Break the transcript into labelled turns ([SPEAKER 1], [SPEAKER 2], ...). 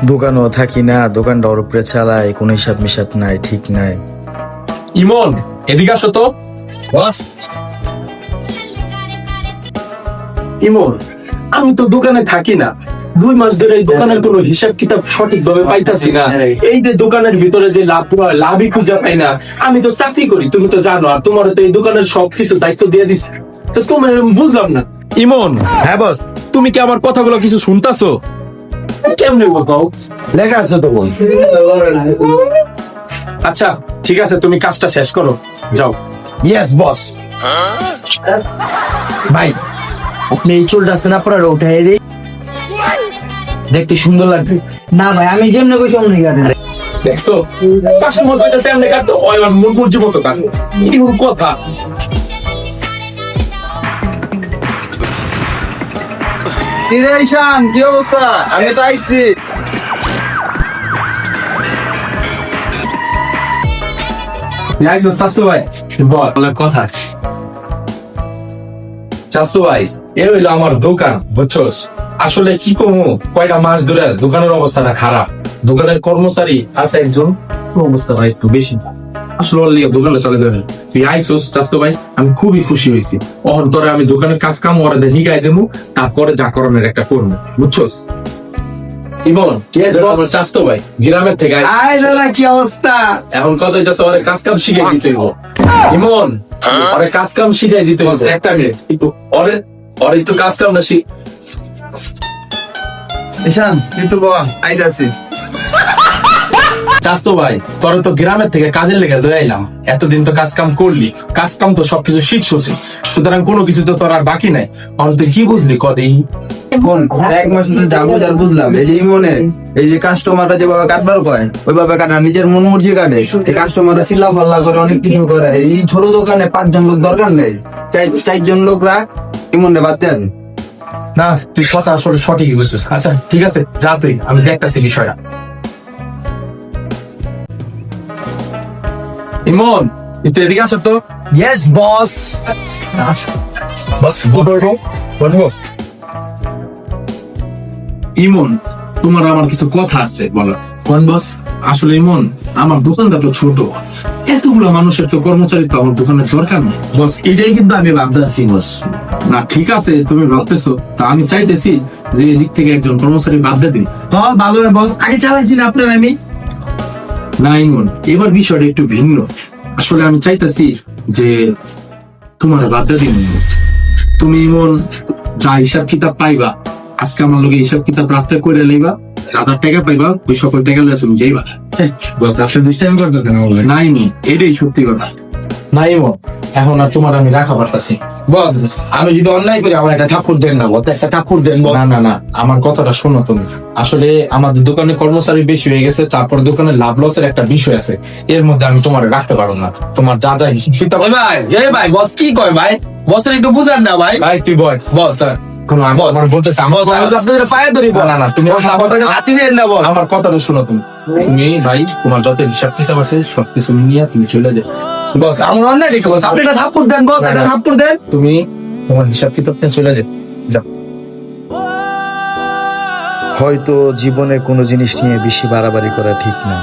[SPEAKER 1] দোকানও থাকি না, দোকানটা ওর উপরে চালায়, কোনো হিসাব মিসাব নাই, ঠিক নাই।
[SPEAKER 2] ইমন, এদিকে আসো তো।
[SPEAKER 3] বস,
[SPEAKER 2] ইমন, আমি তো দোকানে থাকি না, 2 মাস ধরে এই দোকানের কোনো হিসাব কিতাব সঠিক ভাবে পাইতাছি না। এই যে দোকানের ভিতরে যে লাভই খুঁজে পাই না। আমি তো চাকরি করি, তুমি তো জানো, আর তোমার তো এই দোকানের সবকিছু দায়িত্ব দিয়ে দিছি। তো তোমার বুঝলাম না। ইমন,
[SPEAKER 1] হ্যাঁ বস।
[SPEAKER 2] তুমি কি আমার কথাগুলো কিছু শুনতাছো?
[SPEAKER 3] কেমনে বলতো? লেখা আছে তো বস।
[SPEAKER 2] আচ্ছা ঠিক আছে, তুমি কাজটা শেষ করো, যাও।
[SPEAKER 3] Yes boss. ভাই, আপনি এই চুলটা আছে না পরে উঠাই দিই, দেখতে সুন্দর লাগবে।
[SPEAKER 4] না ভাই, আমি যেমনি কই সামনে কাটেন।
[SPEAKER 2] দেখছো, পাশের মতো এটা সামনে কাটতো, ওই আমার মুরগি মতো কাটতো। এই ওর কথা।
[SPEAKER 4] কিরে ঈশান, কি অবস্থা? আমি তো আইছি।
[SPEAKER 2] আইসো চাস্তু ভাই, বল কথা আছে। চাস্তু ভাই, এ হইলো আমার দোকান, বুঝছোস? আসলে কি কমু, কয়টা মাস ধরে দোকানের অবস্থাটা খারাপ। দোকানের কর্মচারী আছে একজন, অবস্থা ভাই একটু বেশি। আসলে ওর লিগে দোকানে চলে যাবে। তুই আইসোস চাস্তু ভাই, আমি খুবই খুশি হয়েছি। ওর তোরে আমি দোকানের কাজ কাম ওরা হিগাই দেবো, তারপরে যা করণের একটা করবো, বুঝছোস? ইমন, আমার চাস্তু ভাই গ্রামের থেকে
[SPEAKER 4] আয় দাদা, কি অবস্থা?
[SPEAKER 2] এখন কত হইতেছে, ওরে কাজ কাম শিখাই দিতে হইব। ইমন, ওরে কাজ কাম শিখাই দিতে হইব।
[SPEAKER 3] একটা মিনিট।
[SPEAKER 2] একটু ওরে ওরে একটু কাজ কাম না শিখ।
[SPEAKER 4] ঈশান, একটু বল, আইতাছিস।
[SPEAKER 2] চাস্তু ভাই, তোর তো গ্রামের থেকে কাজের লেগে লয়ে আইলাম। এতদিন তো কাজ কাম করলি, কাজ কাম তো সবকিছু শিখছসি, সুতরাং কোনো কিছু তো তোর আর বাকি নাই। এখন তুই কি বুঝলি কদেই?
[SPEAKER 4] কোন 1 মাস ধরে যা বুঝার বুঝলাম, এই যে মনে এই যে কাস্টমাররা যেভাবে কাটবার কয় ওইভাবে কাটা, নিজের মন মর্জি কাটে। এই কাস্টমাররা চিল্লা ফাল্লা করে, অনেক কিছু করে। এই ছোট দোকানে 5 জন লোক দরকার নেই, 4 জন লোক রাখ, ইমনে বাদ দেন।
[SPEAKER 2] না, তুই কথা আসলে সঠিকই বুঝছিস। আচ্ছা ঠিক আছে, যা তুই, আমি দেখতাছি বিষয়টা। ইমন, তুই এদিকে আসো তো।
[SPEAKER 3] Yes boss.
[SPEAKER 2] বস, বস। ইমন, তোমার আমার কিছু কথা আছে বলো। কোন বস? আসলে ইমন, আমার দোকানটা তো ছোট, এতগুলো মানুষের তো কর্মচারী তো আমার দোকানের দরকার নেই।
[SPEAKER 3] বস, এটাই কিন্তু আমি ভাবতেছি বস।
[SPEAKER 2] না ঠিক আছে, তুমি ভাবতেছো, তা আমি চাইতেছি যে এদিক থেকে একজন কর্মচারী বাদ দিয়ে দিই।
[SPEAKER 3] হ্যাঁ ভালো বস, আগে চালাইছি না আপনার আমি।
[SPEAKER 2] না ইমন, এবার বিষয়টা একটু ভিন্ন। আসলে আমি চাইতেছি যে তোমার বাদ দিয়ে দিই। তুমি ইমন যা হিসাব কিতাব পাইবা, আজকে আমার লোকে হিসাব কিতাব রাত্রে করে লইবা, 1000 টাকা পাইবা, ওই সকল টাকা লইয়া তুমি যাইবা।
[SPEAKER 3] বস, আপনি দুষ্টামি করতেছেন বলে।
[SPEAKER 2] নাই নি, এটাই সত্যি কথা। নাই মো, এখন আর তোমার আমি রাখা পারতাছি।
[SPEAKER 3] বস, আমি যদি অন্যায় করি আমার একটা থাপ্পড় দেন না বস, একটা থাপ্পড় দেন বস।
[SPEAKER 2] না না না, আমার কথাটা শোনো তুমি। আসলে আমাদের দোকানে কর্মচারী বেশি হয়ে গেছে, তারপর দোকানে লাভ লসের একটা বিষয় আছে, এর মধ্যে আমি তোমার রাখতে পারবো না। তোমার যা যা হিসাব কিতাব।
[SPEAKER 3] ভাই বস কি কয় ভাই? বসের একটু বুঝান না ভাই।
[SPEAKER 2] ভাই তুই বল।
[SPEAKER 3] বস স্যার,
[SPEAKER 2] কোনো আমার বলতেছে আমার
[SPEAKER 3] আপনাদের পায়ে ধরি বল।
[SPEAKER 2] না না, তুমি
[SPEAKER 3] বস, আমার হাতি দেন না বস।
[SPEAKER 2] আমার কথাটা শোনো তুমি। তুমি ভাই, তোমার যত হিসাব কিতাব আছে সবকিছু নিয়ে তুমি চলে যাও।
[SPEAKER 3] বস, আমার অন্যায় দেখে বস, আপনি একটা থাপ্পড় দেন বস, একটা থাপ্পড় দেন।
[SPEAKER 2] তুমি তোমার হিসাব কিতাব নিয়ে চলে যাও, যাও।
[SPEAKER 1] হয়তো জীবনে কোনো জিনিস নিয়ে বেশি বাড়াবাড়ি করা ঠিক না।